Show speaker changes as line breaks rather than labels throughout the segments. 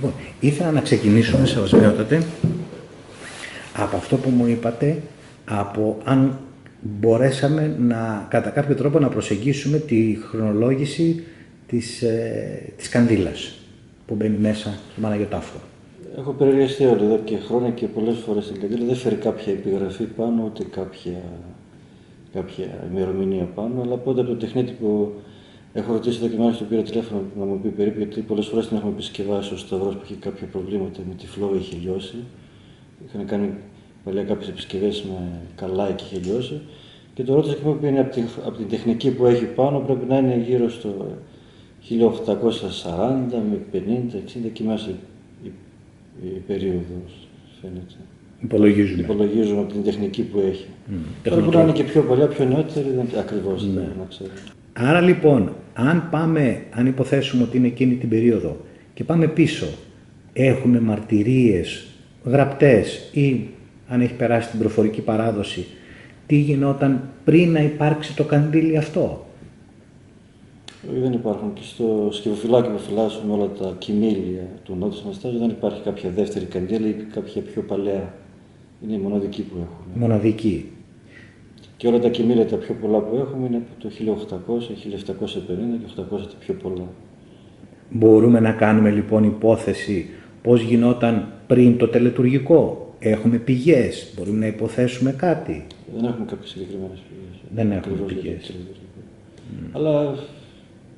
Λοιπόν, ήθελα να ξεκινήσουμε, σεβασμιότατε, από αυτό που μου είπατε, από αν μπορέσαμε κατά κάποιο τρόπο να προσεγγίσουμε τη χρονολόγηση της καντήλας που μπαίνει μέσα στο Παναγιωτάφο.
Έχω περιεργαστεί όλοι εδώ και χρόνια και πολλές φορές στην καντήλα. Δεν φέρει κάποια επιγραφή πάνω, ούτε κάποια ημερομηνία πάνω, αλλά πότε από το τεχνίτη που έχω ρωτήσει εδώ και μάλιστα πήρα τηλέφωνο να μου πει περίπου, γιατί πολλές φορές την έχουμε επισκευάσει ο Σταυρός που είχε κάποια προβλήματα με τη φλόγα, είχε λιώσει. Είχαν κάνει παλιά κάποιες επισκευές με καλάι και είχε λιώσει. Και το ρώτησα και μου είπε από την τεχνική που έχει πάνω πρέπει να είναι γύρω στο 1840 με 50, 60 και μέσα η περίοδος, φαίνεται. Υπολογίζουμε από την τεχνική που έχει. Τώρα μπορεί να είναι και πιο παλιά, πιο νεότερη, δεν ακριβώς να ξέρω.
Άρα λοιπόν, αν υποθέσουμε ότι είναι εκείνη την περίοδο και πάμε πίσω, έχουμε μαρτυρίες γραπτές ή αν έχει περάσει την προφορική παράδοση, τι γινόταν πριν να υπάρξει το καντήλι αυτό.
Δεν υπάρχουν. Και στο σκευοφυλάκι που φυλάσσουμε όλα τα κοιμήλια του Νότου Αναστάσεως δεν υπάρχει κάποια δεύτερη καντήλα ή κάποια πιο παλαιά. Είναι η μοναδική που έχουμε.
Μοναδική.
Και όλα τα κοιμήλια τα πιο πολλά που έχουμε είναι από το 1800, 1750 και 800 τα πιο πολλά.
Μπορούμε να κάνουμε λοιπόν υπόθεση πώς γινόταν πριν το τελετουργικό. Έχουμε πηγές, μπορούμε να υποθέσουμε κάτι.
Δεν έχουμε κάποιες συγκεκριμένες πηγές.
Δεν έχουμε πηγές.
Αλλά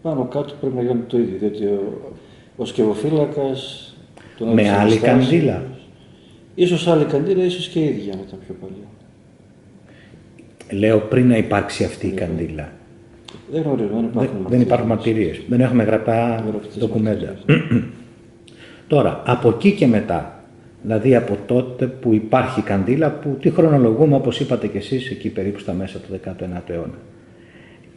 πάνω κάτω πρέπει να γίνει το ίδιο, διότι ο σκευοφύλακας...
Με άλλη καντήλα.
Ίσως άλλη καντήλα, ίσως και η ίδια να ήταν πιο παλιά.
Λέω πριν να υπάρξει αυτή η καντήλα.
Δεν γνωρίζουμε,
δεν υπάρχουν μαρτυρίες. Δεν έχουμε γραπτά ντοκουμέντα. Τώρα, από εκεί και μετά, δηλαδή από τότε που υπάρχει καντήλα, που τη χρονολογούμε όπως είπατε και εσείς εκεί περίπου στα μέσα του 19ου αιώνα.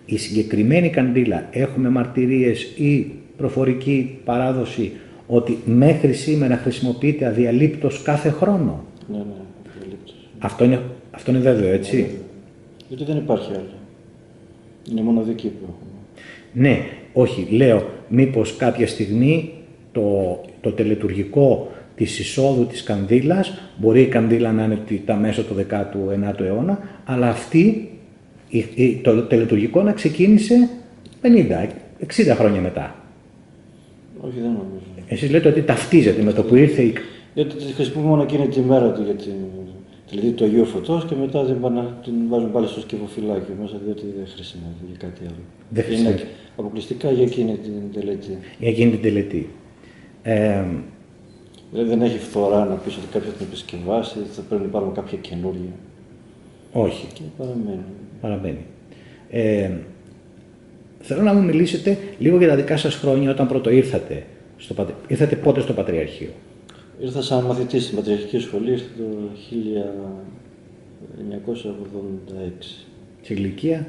Η συγκεκριμένη καντήλα, έχουμε μαρτυρίες ή προφορική παράδοση ότι μέχρι σήμερα χρησιμοποιείται αδιαλείπτως κάθε χρόνο.
Ναι, αδιαλείπτως.
Αυτό είναι βέβαιο, έτσι.
Γιατί δεν υπάρχει άλλη. Είναι μοναδική που έχουμε.
Ναι, όχι, λέω μήπως κάποια στιγμή το τελετουργικό της εισόδου της καντήλας, μπορεί η καντήλα να είναι τα μέσα του 19ου αιώνα, αλλά το τελετουργικό να ξεκίνησε 50-60 χρόνια μετά.
Όχι, δεν νομίζω.
Εσείς λέτε ότι ταυτίζεται με το που ήρθε η...
Γιατί τη χρησιμοποιούμε μόνο εκείνη τη μέρα του για δηλαδή το Αγίου Φωτός και μετά την βάζουν πάλι στο σκευοφυλάκι μέσα, διότι δεν χρησιμοποιεί για κάτι άλλο. Είναι αποκλειστικά για εκείνη την τελετή.
Για εκείνη την τελετή.
Δηλαδή δεν έχει φθορά να πεις ότι κάποιος την επισκευάσει, θα πρέπει να υπάρχουν κάποια καινούργια.
Όχι.
Και
παραμένει. Θέλω να μου μιλήσετε λίγο για τα δικά σας χρόνια όταν πρώτο ήρθατε. Ήρθατε πότε στο Πατριαρχείο?
Ήρθα σαν μαθητής στην Πατριαρχική Σχολή το 1986.
Σε ηλικία?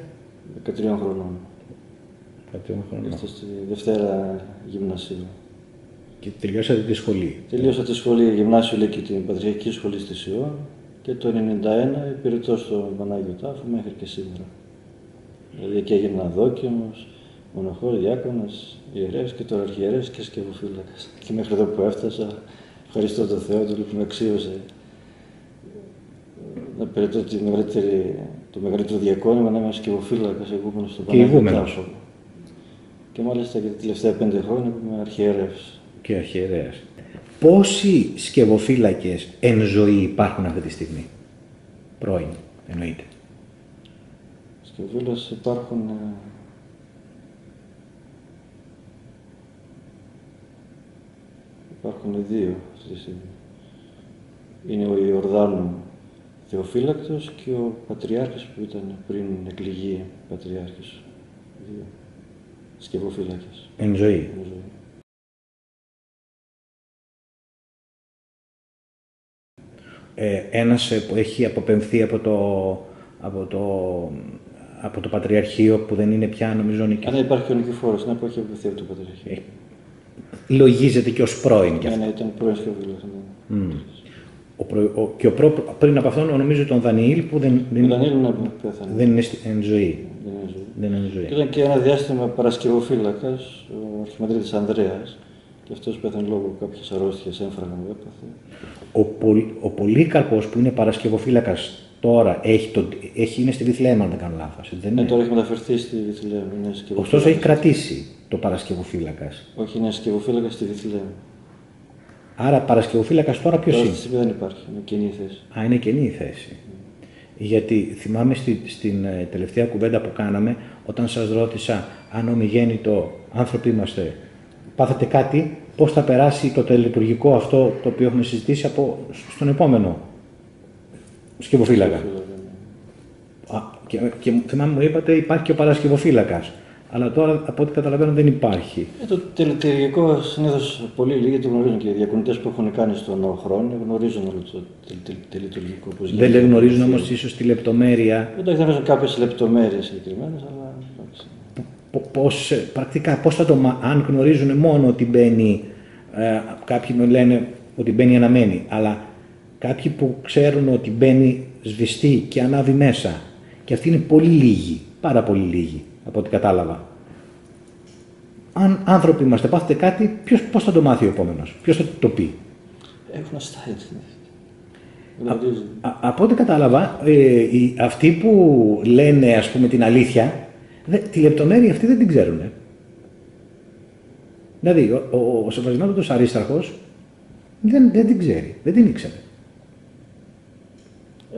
13 χρονών.
13 χρονών.
Ήρθα στη Δευτέρα Γυμνασίου.
Και τελειώσατε τη σχολή?
Τελείωσα τη σχολή Γυμνάσιο Λύκη, την Πατριαρχική Σχολή στη Σιών και το 1991 υπηρετώ στο Παναγιωτάφο μέχρι και σήμερα. Δηλαδή εκεί έγινα δόκιμος, μοναχός, διάκονος, ιερεύς και τώρα αρχιερεύς και σκευοφύλακας. Και μέχρι εδώ που έφτασα, ευχαριστώ τον Θεό του που με αξίωσε να περιτώ το μεγαλύτερο διακόνημα να είμαι σκευοφύλακας εγούμενος στο Παναγιωτάφο. Και μάλιστα και τα τελευταία 5 χρόνια που είμαι αρχιερεύς.
Και αρχιερέας. Πόσοι σκευοφύλακες εν ζωή υπάρχουν αυτή τη στιγμή? Πρώην, εννοείται.
Σκευοφύλακες υπάρχουν δύο αυτή τη στιγμή. Είναι ο Ιορδάνου Θεοφύλακτος και ο Πατριάρχης που ήταν πριν εκλεγεί Πατριάρχης. Δύο σκευοφύλακες.
Εν ζωή. Ένας που έχει αποπεμφθεί από το Πατριαρχείο που δεν είναι πια νομίζω
αν υπάρχει ο νοικηφόρος, να που έχει αποπεμφθεί από το Πατριαρχείο.
Λογίζεται και ως πρώην κι αυτό.
Ναι, ήταν πρώην σκευοφύλακας.
Και πριν από αυτόν νομίζω τον Δανιήλ που δεν είναι εν ζωή.
Και ήταν και ένα διάστημα παρασκευοφύλακας, ο Αρχιμανδρίτης Ανδρέας, Και αυτός πέθανε λόγω κάποιες αρρώστιες, έμφραγα που έπαθε.
Ο Πολύκαρπος που είναι παρασκευοφύλακας τώρα είναι στη Βηθλεέμ, αν δεν κάνω λάθος.
Τώρα έχει μεταφερθεί στη Βηθλεέμ.
Ωστόσο έχει κρατήσει το παρασκευοφύλακας.
Όχι, είναι σκευοφύλακας στη Βηθλεέμ.
Άρα παρασκευοφύλακας τώρα ποιος είναι?
Αυτή τη στιγμή δεν υπάρχει, είναι κενή η θέση.
Είναι κενή η θέση. Γιατί θυμάμαι στην τελευταία κουβέντα που κάναμε, όταν σας ρώτησα αν ομιγέννητο άνθρωποι είμαστε, πάθετε κάτι, πώς θα περάσει το τελετουργικό αυτό το οποίο έχουμε συζητήσει στον επόμενο σκευοφύλακα. Και θυμάμαι μου είπατε υπάρχει και ο παρασκευοφύλακας. Αλλά τώρα από ό,τι καταλαβαίνω δεν υπάρχει.
Το τελετουργικό συνήθως πολύ λίγοι το γνωρίζουν και οι διακονητές που έχουν κάνει στον νέο χρόνο γνωρίζουν όλο το τελετουργικό.
Δεν γνωρίζουν όμως ίσως τη λεπτομέρεια.
Δεν γνωρίζουν κάποιες λεπτομέρειες συγκεκριμένες, αλλά.
Πρακτικά, αν γνωρίζουν μόνο ότι μπαίνει, κάποιοι μου λένε ότι μπαίνει αναμένη, αλλά κάποιοι που ξέρουν ότι μπαίνει σβηστή και ανάβει μέσα, και αυτοί είναι πολύ λίγοι, πάρα πολύ λίγοι, από ό,τι κατάλαβα. Αν άνθρωποι είμαστε, πάθετε κάτι, πώς θα το μάθει ο επόμενος, ποιος θα το πει?
Έχουν αστάει.
Από ό,τι κατάλαβα, αυτοί που λένε ας πούμε την αλήθεια, τη λεπτομέρεια αυτή δεν την ξέρουν. Δηλαδή, ο Σεβασμιότατος Αρίσταρχος δεν την ξέρει, δεν την ήξερε.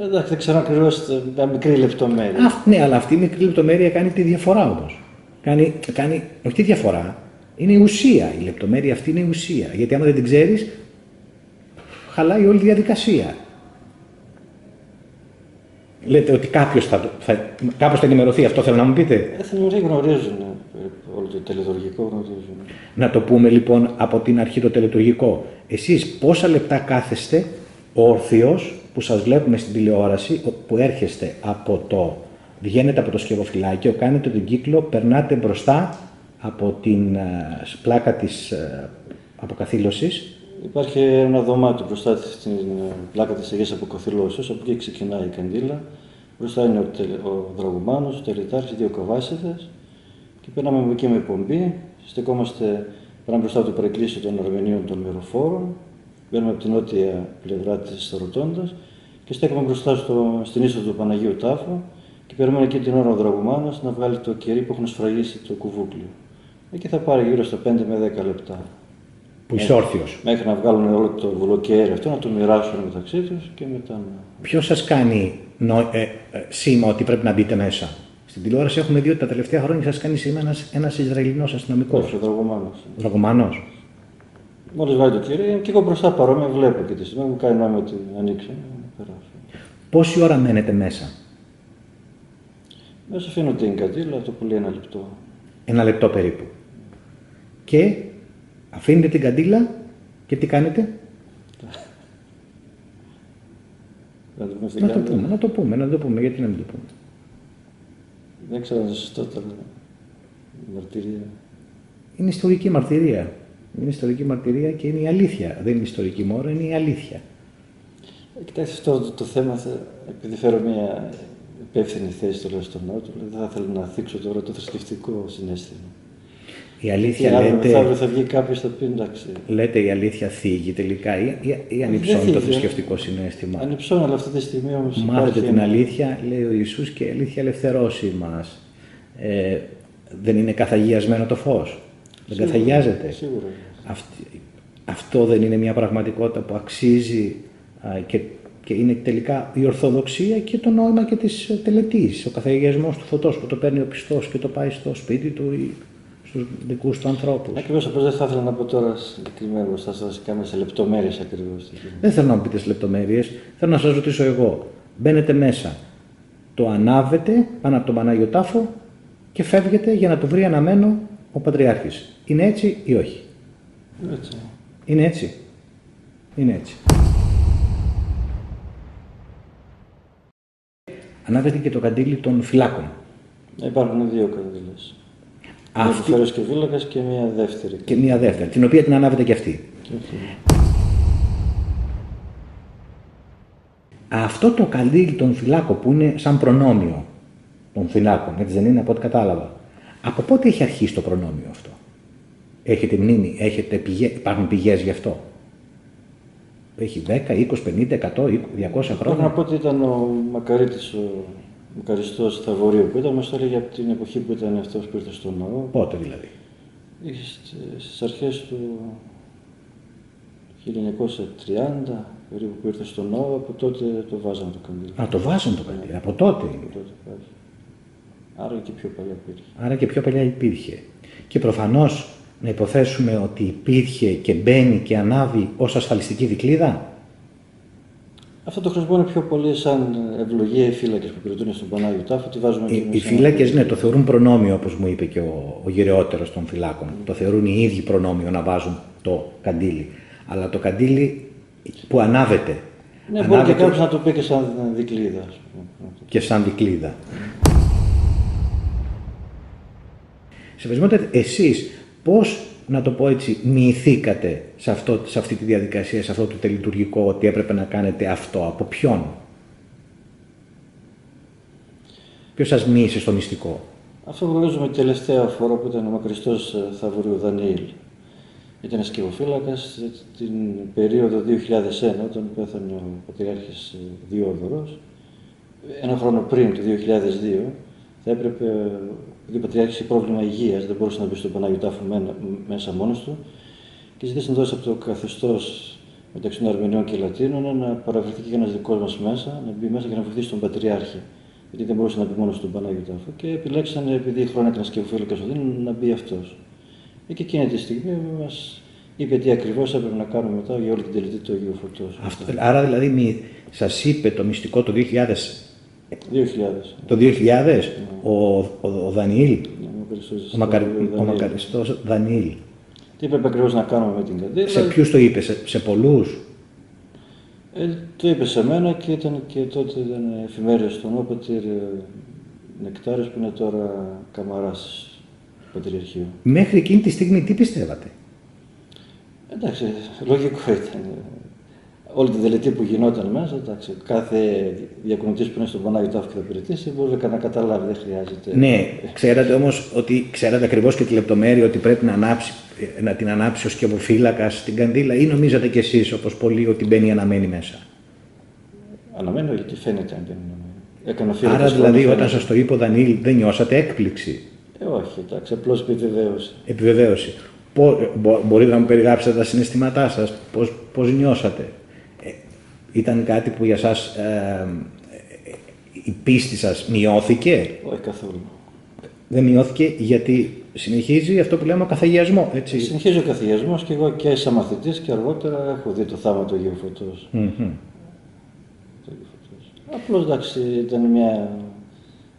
Εντάξει, δεν ξέρω ακριβώς μια μικρή λεπτομέρεια.
Ναι, αλλά αυτή η μικρή λεπτομέρεια κάνει τη διαφορά όμως. Όχι τη διαφορά, είναι η ουσία. Η λεπτομέρεια αυτή είναι η ουσία. Γιατί άμα δεν την ξέρεις, χαλάει όλη η διαδικασία. Λέτε ότι κάποιος θα ενημερωθεί, αυτό θέλω να μου πείτε?
Γνωρίζουν όλο το τελετουργικό, γνωρίζουν.
Να το πούμε λοιπόν από την αρχή το τελετουργικό. Εσείς πόσα λεπτά κάθεστε όρθιος που σας βλέπουμε στην τηλεόραση, που έρχεστε βγαίνετε από το σκευοφυλάκιο, κάνετε τον κύκλο, περνάτε μπροστά από την πλάκα της αποκαθήλωσης.
Υπάρχει ένα δωμάτιο μπροστά στην πλάκα της Αγίας Αποκαθήλωσης, από εκεί ξεκινάει η καντήλα. Μπροστά είναι ο δραγουμάνος, ο τελετάρχης, δύο καβάσιδες και περνάμε από εκεί με πομπή. Στεκόμαστε μπροστά από το παρεκκλήσιο των Αρμενίων των Μυροφόρων. Μπαίνουμε από την νότια πλευρά της Ρωτώντας και στέκομαι μπροστά στην είσοδο του Παναγίου Τάφου και περιμένουμε εκεί την ώρα ο δραγουμάνος να βγάλει το κερί που έχουν σφραγίσει το κουβούκλιο. Εκεί θα πάρει γύρω στα 5 με 10 λεπτά.
Που είσαι όρθιος.
Μέχρι να βγάλουν όλο το βουλοκαίρι αυτό, να το μοιράσουν μεταξύ τους και μετά να.
Ποιος σας κάνει σήμα ότι πρέπει να μπείτε μέσα? Στην τηλεόραση έχουμε δει ότι τα τελευταία χρόνια σας κάνει σήμα ένας Ισραηλινός αστυνομικός.
Όχι, ο δραγουμάνος.
Δραγουμάνος.
Μόλις βάλει το κερί, και εγώ μπροστά παρόμοια βλέπω και τη στιγμή μου κάνει νόημα ότι ανοίξω.
Πόση ώρα μένετε μέσα?
Μέσα αφήνω την καντήλα, το πολύ 1 λεπτό.
1 λεπτό περίπου. Και αφήνετε την καντήλα και τι κάνετε? Να το πούμε, γιατί να μην το πούμε?
Δεν ξέρω αν είναι σωστό τώρα. Μαρτυρία.
Είναι ιστορική μαρτυρία. Είναι ιστορική μαρτυρία και είναι η αλήθεια. Δεν είναι ιστορική μόνο, είναι η αλήθεια.
Κοιτάξτε, αυτό το θέμα, επειδή φέρω μια υπεύθυνη θέση στον Νότο, δεν θα ήθελα να θίξω τώρα το θρησκευτικό συναίσθημα.
Η αλήθεια λέτε.
Αύριο θα βγει κάποιος θα πει εντάξει.
Λέτε η αλήθεια θίγει τελικά ή ανυψώνει το θρησκευτικό συναίσθημα?
Ανυψώνει, αλλά αυτή τη στιγμή όμως.
Μάθετε την αλήθεια, λέει ο Ιησούς, και η αλήθεια ελευθερώσει μας. Δεν είναι καθαγιασμένο το φως? Δεν καθαγιάζεται?
Σίγουρα.
Αυτό δεν είναι μια πραγματικότητα που αξίζει και είναι τελικά η Ορθοδοξία και το νόημα και της τελετής. Ο καθαγιασμός του φωτός που το παίρνει ο πιστός και το πάει στο σπίτι του ή στους δικούς του ανθρώπους.
Ακριβώς, απλώς δεν θα ήθελα να πω τώρα συγκεκριμένα μπροστά σας, κάνουμε σε λεπτομέρειες ακριβώς.
Δεν θέλω να μου πείτε σε λεπτομέρειες, θέλω να σας ρωτήσω εγώ. Μπαίνετε μέσα, το ανάβετε πάνω από τον Πανάγιο Τάφο και φεύγετε για να το βρει αναμένο ο Πατριάρχης. Είναι έτσι ή όχι?
Έτσι.
Είναι έτσι. Είναι έτσι. Ανάβετε και το καντήλι των φυλάκων.
Υπάρχουν 2 καντήλες. Αυτή... Μια και φύλακας και μια δεύτερη.
Και μια δεύτερη, την οποία την ανάβετε και αυτή. Αυτό το καντήλι των φυλάκων που είναι σαν προνόμιο των φυλάκων, έτσι δεν είναι από ό,τι κατάλαβα? Από πότε έχει αρχίσει το προνόμιο αυτό? Έχετε μνήμη, υπάρχουν πηγές γι' αυτό? Έχει 10, 20, 50, 100, 200 χρόνια.
Πρέπει να πω ότι ήταν ο Μακαρίτης, ο Μακαριστός Θαβορίου που ήταν, μας το έλεγε από την εποχή που ήταν αυτός που ήρθε στον ναό.
Πότε δηλαδή?
Στις αρχές του 1930, περίπου που ήρθε στον ναό, από τότε το βάζανε το καντήλι.
Α, το βάζανε το καντήλι, από τότε.
Άρα και πιο παλιά υπήρχε.
Άρα και πιο παλιά υπήρχε. Και προφανώς να υποθέσουμε ότι υπήρχε και μπαίνει και ανάβει ως ασφαλιστική δικλείδα.
Αυτό το χρησιμοποιούν πιο πολύ σαν ευλογία οι φύλακες που υπηρετούν στον Πανάγιο Τάφο.
Οι φύλακες, ναι, το θεωρούν προνόμιο, όπως μου είπε και ο γεραιότερος των φυλάκων. Το θεωρούν οι ίδιοι προνόμιο να βάζουν το καντήλι. Αλλά το καντήλι που ανάβεται.
Ναι, μπορεί και κάποιος να το πει και σαν δικλείδα.
Και σαν δικλείδα. Σεβασμιότατε, εσείς πώς, να το πω έτσι, μοιηθήκατε σε αυτή τη διαδικασία, σε αυτό το τελειτουργικό, ότι έπρεπε να κάνετε αυτό? Από ποιον? Ποιος σας μοίησε στο μυστικό?
Αυτό γνωρίζουμε τελευταία φορά που ήταν ο Μακαριστός Θαβορίου Δανιήλ. Ήταν σκευοφύλακας την περίοδο 2001, όταν πέθανε ο Πατριάρχης Διόδωρος. Ένα χρόνο πριν, το 2002, θα έπρεπε, επειδή ο Πατριάρχης είχε πρόβλημα υγείας, δεν μπορούσε να μπει στον Πανάγιο Τάφο μέσα μόνος του, και ζήτησε να δώσει από το καθεστώς μεταξύ των Αρμενίων και Λατίνων να παραβρεθεί και ένας δικός μας μέσα, να μπει μέσα και να βοηθήσει τον Πατριάρχη. Γιατί δεν μπορούσε να μπει μόνο στον Πανάγιο Τάφο. Και επιλέξανε, επειδή χρόνια ήταν σκευοφύλακας ο Δήμος, να μπει αυτός. Και εκείνη τη στιγμή μας είπε τι ακριβώς έπρεπε να κάνουμε μετά για όλη την τελετή του Αγίου Φωτός.
Άρα δηλαδή σας είπε το μυστικό το 2000.
2000.
Το 2000, ο Δανιήλ, ο Μακαριστός Δανιήλ.
Τι έπρεπε ακριβώς να κάνουμε με την καντήλα.
Σε ποιους το είπε, σε πολλούς?
Το είπε σε μένα και ήταν και τότε ήταν εφημέριος στον Όπατηρ Νεκτάριος που είναι τώρα καμαράς του Πατριαρχείου.
Μέχρι εκείνη τη στιγμή τι πιστεύατε?
Εντάξει, λογικό ήταν. Όλη τη τελετή που γινόταν μέσα, εντάξει, κάθε διακονητής που είναι στον Πανάγιο Τάφο και θα υπηρετήσει μπορεί να καταλάβει, δεν χρειάζεται.
Ναι, ξέρατε όμως ότι ξέρατε ακριβώς και τη λεπτομέρεια ότι πρέπει να την ανάψει ο σκευοφύλακας την καντήλα, ή νομίζατε κι εσείς όπως πολλοί ότι μπαίνει αναμένη μέσα?
Αναμένω γιατί φαίνεται αν δεν είναι.
Άρα δηλαδή όταν σας το είπε ο Δανιήλ δεν νιώσατε έκπληξη?
Όχι, εντάξει, απλώς επιβεβαίωση.
Επιβεβαίωση. Μπορείτε να μου περιγράψετε τα συναισθήματά σας, πώς νιώσατε? Ήταν κάτι που για σας η πίστη σας μειώθηκε?
Όχι καθόλου.
Δεν μειώθηκε γιατί συνεχίζει αυτό που λέμε ο καθαγιασμός, έτσι?
Συνεχίζει ο καθαγιασμός και εγώ και σαν μαθητής και αργότερα έχω δει το θαύμα του Αγίου Φωτός. Απλώς εντάξει ήταν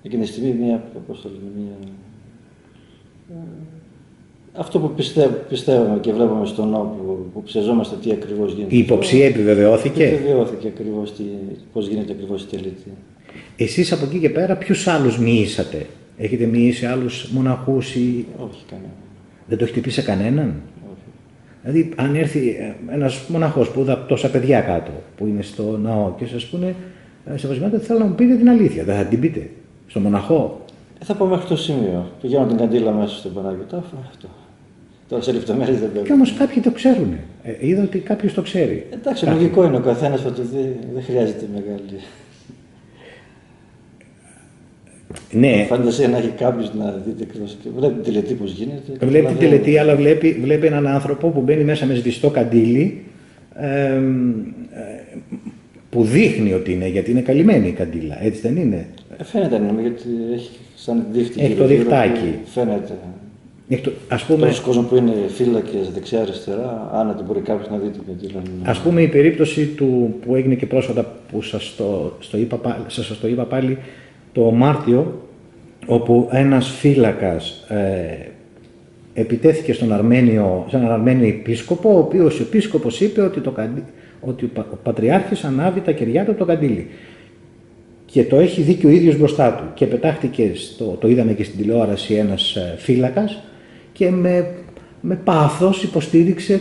εκείνη τη στιγμή αυτό που πιστεύαμε και βλέπαμε στον ναό που ψεζόμαστε τι ακριβώς γίνεται.
Η υποψία επιβεβαιώθηκε?
Επιβεβαιώθηκε ακριβώς πώς γίνεται ακριβώς η τελετή.
Εσείς από εκεί και πέρα ποιους άλλους μοιήσατε? Έχετε μοιήσει άλλους μοναχούς ή...
Όχι, κανένα.
Δεν το έχετε πει σε κανέναν?
Όχι.
Δηλαδή αν έρθει ένας μοναχός που είδα τόσα παιδιά κάτω που είναι στο ναό και σας πούνε σεβασμιότατε, θέλω να μου πείτε την αλήθεια, δεν θα την πείτε στο μοναχό?
Θα πω μέχρι το σημείο. Πηγαίνω την καντήλα μέσα στον Πανάγιο Τάφο. Αυτό. Τώρα σε λεπτομέρειες δεν πρέπει.
Και όμως κάποιοι το ξέρουν. Είδα ότι κάποιος το ξέρει.
Εντάξει, λογικό είναι ο καθένας θα το δει. Δεν χρειάζεται μεγάλη.
Ναι.
Φαντασία να έχει κάποιος να δείτε ακριβώς. Βλέπει την τελετή πώς γίνεται.
Βλέπει την τελετή, αλλά βλέπει έναν άνθρωπο που μπαίνει μέσα με σβηστό καντήλι. Που δείχνει ότι είναι, γιατί είναι καλυμμένη η καντήλα, έτσι δεν είναι?
Φαίνεται να είναι, γιατί έχει σαν δίχτυ.
Έχει το διχτάκι.
Φαίνεται.
Ας πούμε,
τόσος κόσμο που είναι φύλακες δεξιά-αριστερά, άνετα μπορεί κάποιος να δει την καντήλα.
Ας πούμε η περίπτωση που έγινε και πρόσφατα που σας το είπα πάλι το Μάρτιο, όπου ένας φύλακας επιτέθηκε σε έναν Αρμένιο επίσκοπο, ο οποίος ο επίσκοπος είπε ότι ο Πατριάρχης ανάβει τα κεριά του από το καντήλι. Και το έχει δει και ο ίδιος μπροστά του. Και πετάχτηκε, το είδαμε και στην τηλεόραση, ένας φύλακας και με πάθος υποστήριξε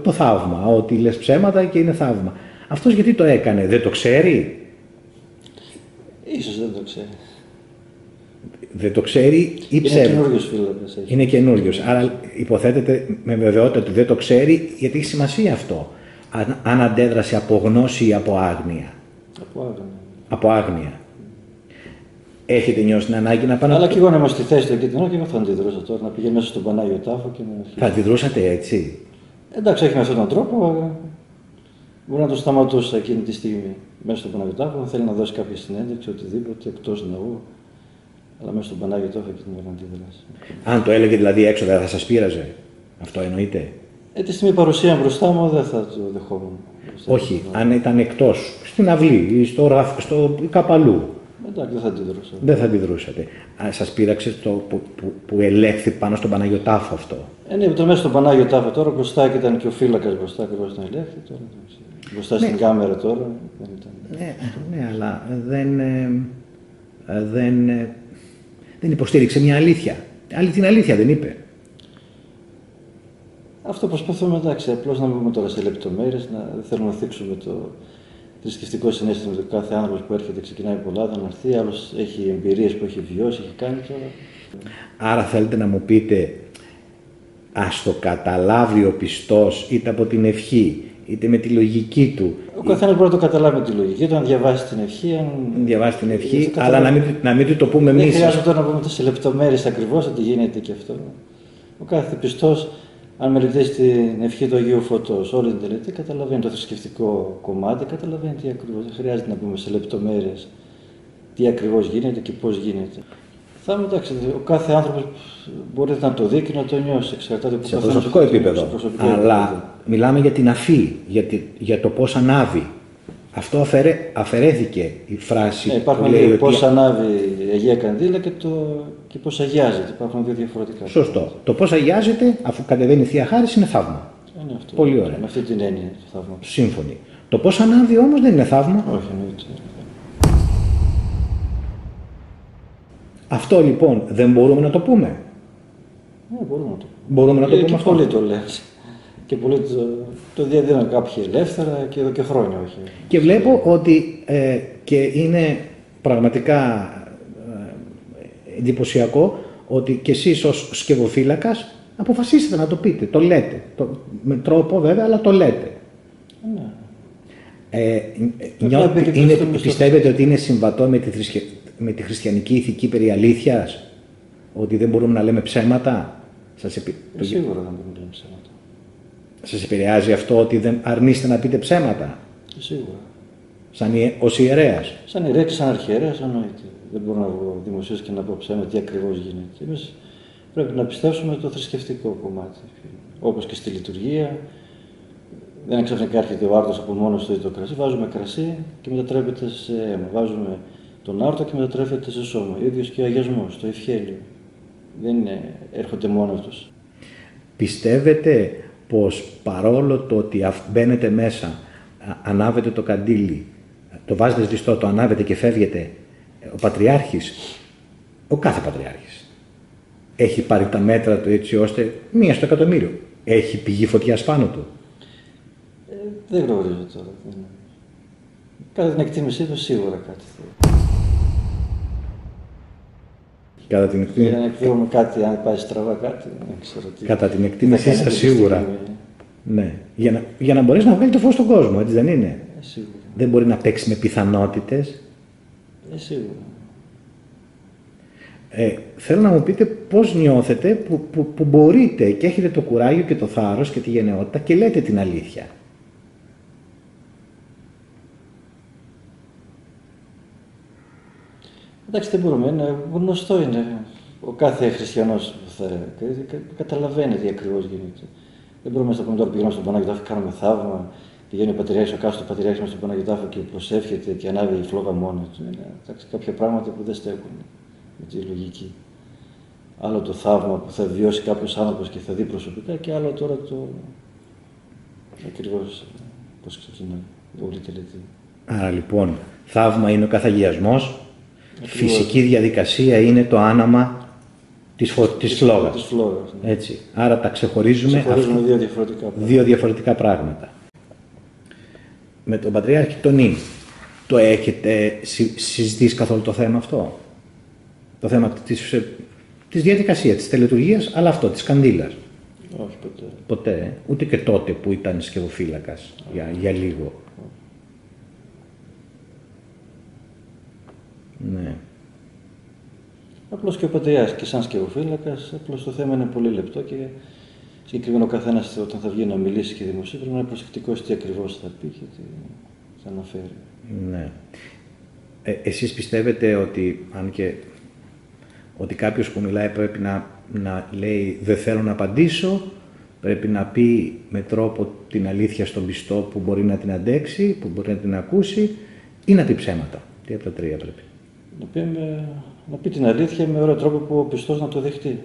το θαύμα. Ότι λες ψέματα και είναι θαύμα. Αυτός γιατί το έκανε, δεν το ξέρει?
Ίσως δεν το ξέρει.
Δεν το ξέρει ή ψεύδει.
Είναι καινούριος φύλακας.
Είναι καινούριος. Άρα υποθέτεται με βεβαιότητα ότι δεν το ξέρει, γιατί έχει σημασία αυτό. Αν αντέδρασε από γνώση ή από άγνοια. Από άγνοια. Έχετε νιώσει την ανάγκη να πάνε.
Αλλά και εγώ να είμαι στη θέση του εκείνη και εγώ θα αντιδρούσα τώρα, να πηγαίνω μέσα στον Πανάγιο Τάφο και να.
Θα αντιδρούσατε έτσι?
Εντάξει, όχι με αυτόν τον τρόπο. Μπορεί να το σταματούσα εκείνη τη στιγμή μέσα στον Πανάγιο Τάφο, αν θέλει να δώσει κάποια συνέντευξη, οτιδήποτε εκτός ναού. Αλλά μέσα στον Πανάγιο Τάφο και την αντίδραση.
Αν το έλεγε δηλαδή έξω, δεν θα σας πείραζε? Αυτό εννοείται?
Τη στιγμή παρουσία μπροστά μου δεν θα το δεχόμουν.
Όχι, αν ήταν εκτός, στην αυλή ή στο καπαλού.
Εντάξει, δεν θα αντιδρούσα.
Δεν θα αντιδρούσατε. Σας πείραξε το που ελέγχθη πάνω στον Πανάγιο Τάφο αυτό?
Ναι, το μέσα στον Πανάγιο Τάφο τώρα μπροστά και ήταν και ο φύλακας μπροστά ακριβώς στον ελέγχθη. Τώρα, μπροστά στην κάμερα τώρα. Δεν ήταν.
Ναι, αλλά δεν υποστήριξε μια αλήθεια. Την αλήθεια δεν είπε.
Αυτό προσπαθούμε, εντάξει, απλώς να μην πούμε τώρα σε λεπτομέρειες, δεν θέλουμε να θίξουμε το θρησκευτικό συναίσθημα του κάθε άνθρωπος που έρχεται, ξεκινάει πολλά, θα έρθει, άλλος έχει εμπειρίες που έχει βιώσει, έχει κάνει τώρα.
Άρα θέλετε να μου πείτε, ας το καταλάβει ο πιστός είτε από την ευχή, είτε με τη λογική του.
Ο καθένας μπορεί να το καταλάβει με τη λογική του, αν διαβάσει την ευχή. Αν
διαβάσει την ευχή, αλλά να μην του το πούμε εμείς.
Δεν χρειάζεται τώρα να πούμε σε λεπτομέρειες ακριβώς ότι γίνεται και αυτό. Ο κάθε πιστός, αν μελετήσει την ευχή του Αγίου Φωτός, όλη την τελετή, καταλαβαίνει το θρησκευτικό κομμάτι, καταλαβαίνει τι ακριβώς. Δεν χρειάζεται να πούμε σε λεπτομέρειες τι ακριβώς γίνεται και πώς γίνεται. Θα μου εντάξει, ο κάθε άνθρωπος μπορεί να το δει και να το νιώσει. Εξαρτάται από
σε προσωπικό επίπεδο. Αλλά μιλάμε για την αφή, για το πώς ανάβει. Αυτό αφαιρέθηκε η φράση.
Υπάρχουν δύο, πώς ανάβει η Αγία Κανδύλα και πώς αγιάζεται. Υπάρχουν δύο διαφορετικά.
Σωστό. Το πώς αγιάζεται, αφού κατεβαίνει η Θεία Χάρις, είναι θαύμα.
Είναι αυτό.
Πολύ ωραία.
Με αυτή την έννοια το θαύμα.
Σύμφωνοι. Το πώς ανάβει όμως δεν είναι θαύμα.
Όχι, εννοείται.
Αυτό λοιπόν δεν μπορούμε να το πούμε?
Ναι, μπορούμε να το πούμε.
Μπορούμε να το πούμε αυτό.
Πολλοί το λένε. Και πολλοί το διαδίδουν κάποιοι ελεύθερα και εδώ και χρόνια, όχι.
Και βλέπω ότι και είναι πραγματικά εντυπωσιακό ότι και εσείς ως σκευοφύλακας αποφασίσετε να το πείτε, το λέτε. Με τρόπο βέβαια, αλλά το λέτε.
Ναι.
Πιστεύετε ότι είναι συμβατό με τη χριστιανική ηθική περί αλήθειας? Ότι δεν μπορούμε να λέμε ψέματα?
Σίγουρα δεν μπορούμε να λέμε ψέματα.
Σας επηρεάζει αυτό ότι δεν αρνείστε να πείτε ψέματα?
Σίγουρα.
Ως ιερέας?
Σαν ιερέας και σαν αρχιερέας εννοείται. Δεν μπορώ να βγω δημοσίως και να πω ψέματα τι ακριβώς γίνεται. Εμείς πρέπει να πιστεύσουμε το θρησκευτικό κομμάτι. Όπως και στη λειτουργία. Δεν ξαφνικά έρχεται ο άρτος από μόνος του ή το κρασί. Βάζουμε κρασί και μετατρέπεται σε αίμα. Βάζουμε τον άρτο και μετατρέπεται σε σώμα. Ο ίδιος και ο αγιασμός, το ευχέλιο. Δεν έρχονται μόνοι τους.
Πιστεύετε πως παρόλο το ότι μπαίνετε μέσα, ανάβετε το καντήλι, το βάζετε σβηστό, το ανάβετε και φεύγετε, ο Πατριάρχης, ο κάθε Πατριάρχης, έχει πάρει τα μέτρα του έτσι ώστε 1 στο εκατομμύριο έχει πηγή φωτιάς πάνω του?
Δεν γνωρίζω τώρα. Κατά την εκτίμησή του σίγουρα κάτι θέλει.
Κατά την εκτίμηση.
Για να εκδίδουμε κάτι, αν πάει στραβά κάτι, δεν ξέρω τι.
Κατά την εκτίμησή σας σίγουρα. Ναι. Για να μπορέσει να βγάλει το φως στον κόσμο, έτσι δεν είναι?
Σίγουρα.
Δεν μπορεί να παίξει με πιθανότητες.
Σίγουρα.
Θέλω να μου πείτε πώς νιώθετε που μπορείτε και έχετε το κουράγιο και το θάρρος και τη γενναιότητα και λέτε την αλήθεια.
Εντάξει, δεν μπορούμε. Είναι γνωστό είναι. Ο κάθε χριστιανός που θα καταλαβαίνει τι ακριβώς γίνεται. Δεν μπορούμε να πούμε τώρα πηγαίνουμε στον Πανάγιο Τάφο και κάνουμε θαύμα. Πηγαίνει ο Πατριάρχης, ο κάστος Πατριάρχης μας στον Πανάγιο Τάφο και προσεύχεται και ανάβει η φλόγα μόνη του. Είναι κάποια πράγματα που δεν στέκουν με τη λογική. Άλλο το θαύμα που θα βιώσει κάποιος άνθρωπος και θα δει προσωπικά και άλλο τώρα το ακριβώς πώς ξεκινάει όλη η τελετή.
Άρα λοιπόν, θαύμα είναι ο καθαγιασμός, φυσική διαδικασία είναι το άναμα της φλόγας.
Ναι.
Έτσι. Άρα τα ξεχωρίζουμε, δύο διαφορετικά πράγματα. Με τον Πατριάρχη τον το έχετε συζητήσει καθόλου το θέμα αυτό? Το θέμα της διαδικασίας, της τελετουργίας, αλλά αυτό, της καντήλας.
Όχι ποτέ.
Ποτέ. Ούτε και τότε που ήταν σκευοφύλακας για λίγο. Ναι.
Απλώς και ο πατριάς και σαν σκευοφύλακας, απλώς το θέμα είναι πολύ λεπτό και συγκεκριμένα ο καθένας όταν θα βγει να μιλήσει και δημοσία πρέπει να είναι προσεκτικός τι ακριβώς θα πει και τι θα αναφέρει.
Ναι. Εσείς πιστεύετε ότι, αν και ότι κάποιος που μιλάει πρέπει να λέει δεν θέλω να απαντήσω, πρέπει να πει με τρόπο την αλήθεια στον πιστό που μπορεί να την αντέξει, που μπορεί να την ακούσει, ή να πει ψέματα? Τι από τα τρία πρέπει?
Να πει την αλήθεια με ωραίο τρόπο που ο πιστός να το δεχτεί,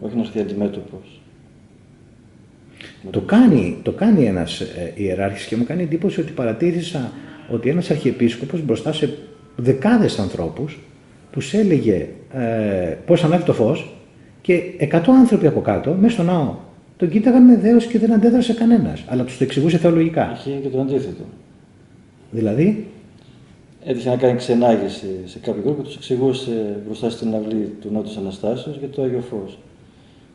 όχι να έρθει αντιμέτωπος.
Το κάνει ένας ιεράρχης και μου κάνει εντύπωση ότι παρατήρησα ότι ένας αρχιεπίσκοπος μπροστά σε δεκάδες ανθρώπους τους έλεγε πώς ανάβει το φως και 100 άνθρωποι από κάτω, μέσα στο ναό, τον κοίταγαν με δέος και δεν αντέδρασε κανένας, αλλά τους το εξηγούσε θεολογικά.
Είχε και το αντίθετο.
Δηλαδή,
έτυχε να κάνει ξενάγηση σε κάποιο γroup και τους εξηγούσε μπροστά στην αυλή του Νότου Αναστάσεως για το Άγιο Φως.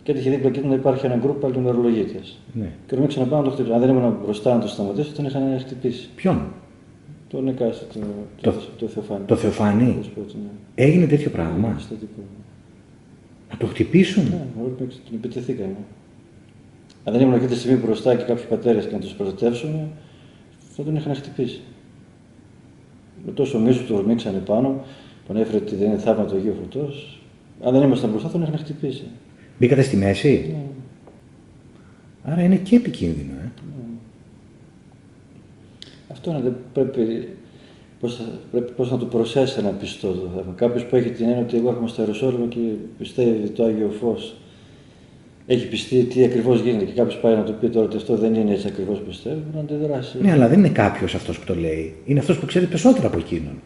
Και έτυχε δίπλα εκεί να υπάρχει ένα γκρουπ αλληνομερολογίτες.
Ναι.
Και ορμήξαν να πάνε να το χτυπήσουν. Αν δεν ήμουν μπροστά να το σταματήσω, τον είχαν χτυπήσει.
ποιον?
Τον Εκάστη, το Θεοφάνη.
Το Θεοφάνη.
Ναι.
Έγινε τέτοιο πράγμα? Να το χτυπήσουν?
Ναι, τον επιτεθήκανε. Αν δεν ήμουν αυτή τη στιγμή μπροστά και κάποιοι πατέρες και να τους προστατεύσουν, θα τον είχαν χτυπήσει. Με τόσο μίσο του ορμήξανε πάνω, τον έφερε ότι δεν είναι θαύμα του Αγίου Φωτός. Αν δεν ήμασταν μπροστά, τον είχαν χτυπήσει.
Μπήκατε στη μέση?
Ναι.
Άρα είναι και επικίνδυνο.
Ναι. Αυτό είναι, πρέπει πώς να το προσέσει ένα πιστό το θέμα. Κάποιος που έχει την έννοια ότι εγώ έρχομαι στο Ιεροσόλυμα και πιστεύει το Άγιο Φως, έχει πιστεί τι ακριβώς γίνεται και κάποιος πάει να του πει τώρα ότι αυτό δεν είναι έτσι ακριβώς πιστεύει, να αντιδράσει.
Ναι, αλλά δεν είναι κάποιος αυτός που το λέει. Είναι αυτός που ξέρει περισσότερα από εκείνον.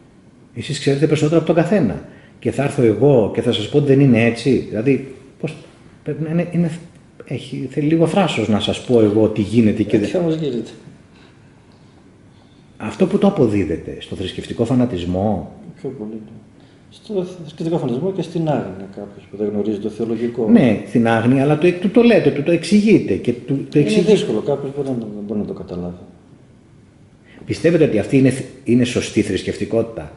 Εσείς ξέρετε περισσότερα από τον καθένα. Και θα έρθω εγώ και θα σας πω ότι δεν είναι έτσι. Δηλαδή, πώς πρέπει να είναι θέλει λίγο θράσος να σας πω εγώ τι γίνεται και
δεν. Όμως γίνεται.
Αυτό που το αποδίδεται στο θρησκευτικό φανατισμό.
Πιο πολύ. Στο θρησκευτικό φανατισμό και στην άγνοια κάποιος που δεν γνωρίζει το θεολογικό.
Ναι, στην άγνοια, αλλά του το λέτε, του το εξηγείτε. Και το
είναι δύσκολο, κάποιος μπορεί να το καταλάβει.
Πιστεύετε ότι αυτή είναι σωστή θρησκευτικότητα?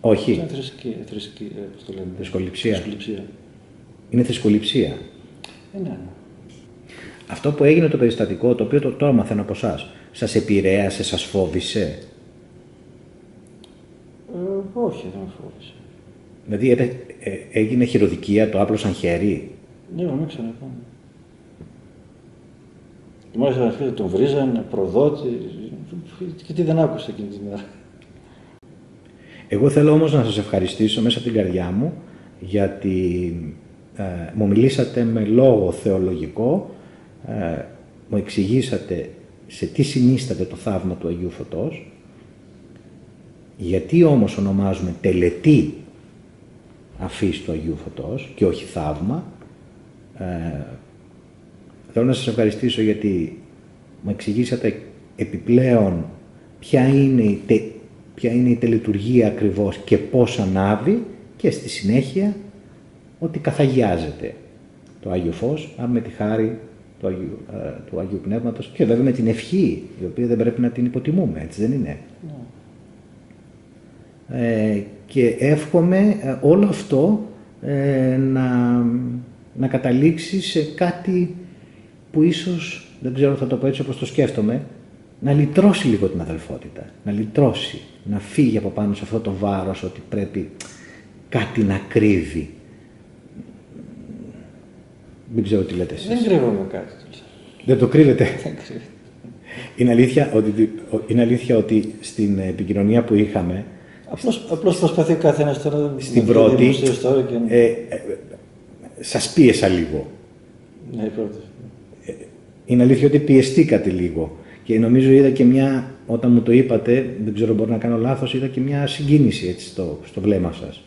Όχι.
Είναι
θρησκοληψία.
Είναι
θρησκοληψία.
Ναι.
Αυτό που έγινε το περιστατικό, το οποίο τώρα μαθαίνω από εσάς, σας επηρέασε, σας φόβησε?
Όχι, δεν με φόβησε.
Δηλαδή έγινε χειροδικία, το άπλωσαν χέρι?
Ναι, μην ξαναπάμε. Και μάλιστα φίλοι τον βρίζανε, προδότη, και τι δεν άκουσε εκείνη τη μέρα.
Εγώ θέλω όμως να σας ευχαριστήσω μέσα από την καρδιά μου, γιατί μου μιλήσατε με λόγο θεολογικό, μου εξηγήσατε σε τι συνίσταται το θαύμα του Αγίου Φωτός, γιατί όμως ονομάζουμε τελετή αφής του Αγίου Φωτός και όχι θαύμα. Θέλω να σας ευχαριστήσω γιατί μου εξηγήσατε επιπλέον ποια είναι η τελετουργία ακριβώς και πώς ανάβει, και στη συνέχεια ότι καθαγιάζεται το Άγιο Φως, με τη χάρη του Αγίου Πνεύματος και βέβαια με την ευχή, η οποία δεν πρέπει να την υποτιμούμε, έτσι δεν είναι? Και εύχομαι όλο αυτό να καταλήξει σε κάτι που ίσως, δεν ξέρω θα το πω έτσι όπως το σκέφτομαι, να λυτρώσει λίγο την αδελφότητα, να λυτρώσει, να φύγει από πάνω σε αυτό το βάρος ότι πρέπει κάτι να κρύβει. Δεν ξέρω τι λέτε εσείς.
Δεν κρύβομαι κάτι.
Δεν το κρύβετε?
Δεν κρύβεται.
Είναι αλήθεια ότι στην επικοινωνία που είχαμε,
Απλώς προσπαθεί ο καθένας τώρα
στην πρώτη, σας πίεσα λίγο.
Ναι, πρώτη.
Είναι αλήθεια ότι πιεστήκατε λίγο. Και νομίζω είδα και μια, όταν μου το είπατε, δεν ξέρω μπορεί να κάνω λάθος, είδα και μια συγκίνηση έτσι στο βλέμμα σας.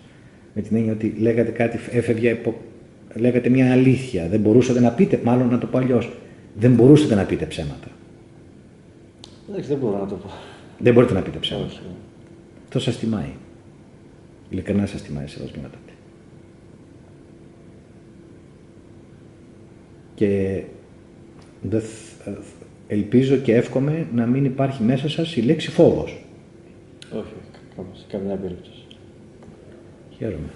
Με την έννοια ότι λέγατε κάτι, λέγατε μια αλήθεια. Δεν μπορούσατε να πείτε, μάλλον να το πω αλλιώς, δεν μπορούσατε να πείτε ψέματα.
Δεν μπορώ να το πω.
Δεν μπορείτε να πείτε ψέματα.
Όχι.
Αυτό σας τιμάει. Ειλικρινά σας τιμάει σε δοσμήματατε. Και ελπίζω και εύχομαι να μην υπάρχει μέσα σας η λέξη φόβος.
Όχι, σε καμιά περίπτωση.
Χαίρομαι.